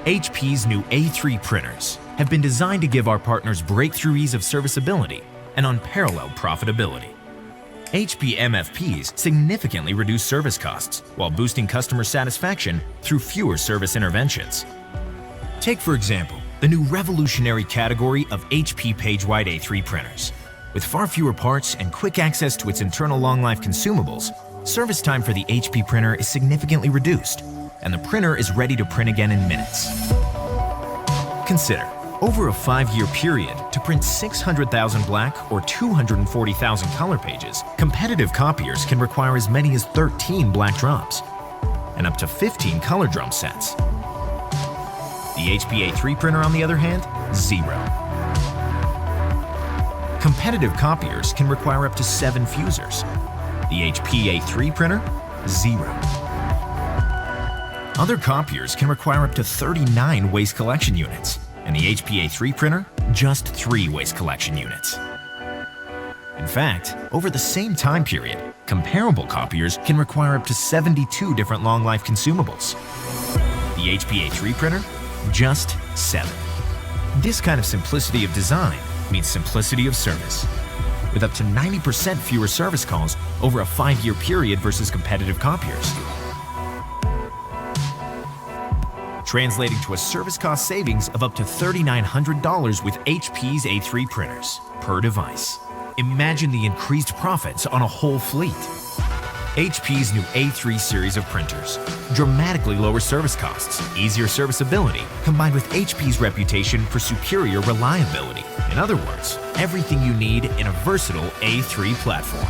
HP's new A3 printers have been designed to give our partners breakthrough ease of serviceability and unparalleled profitability. HP MFPs significantly reduce service costs while boosting customer satisfaction through fewer service interventions. Take, for example, the new revolutionary category of HP PageWide A3 printers. With far fewer parts and quick access to its internal long-life consumables, service time for the HP printer is significantly reduced, and the printer is ready to print again in minutes. Consider, over a 5-year period, to print 600,000 black or 240,000 color pages, competitive copiers can require as many as 13 black drums and up to 15 color drum sets. The HP A3 printer, on the other hand, 0. Competitive copiers can require up to 7 fusers. The HP A3 printer, 0. Other copiers can require up to 39 waste collection units, and the HP A3 printer, just 3 waste collection units. In fact, over the same time period, comparable copiers can require up to 72 different long-life consumables. The HP A3 printer, just 7. This kind of simplicity of design means simplicity of service, with up to 90% fewer service calls over a 5-year period versus competitive copiers, translating to a service cost savings of up to $3,900 with HP's A3 printers per device. Imagine the increased profits on a whole fleet. HP's new A3 series of printers dramatically lower service costs, easier serviceability, combined with HP's reputation for superior reliability. In other words, everything you need in a versatile A3 platform.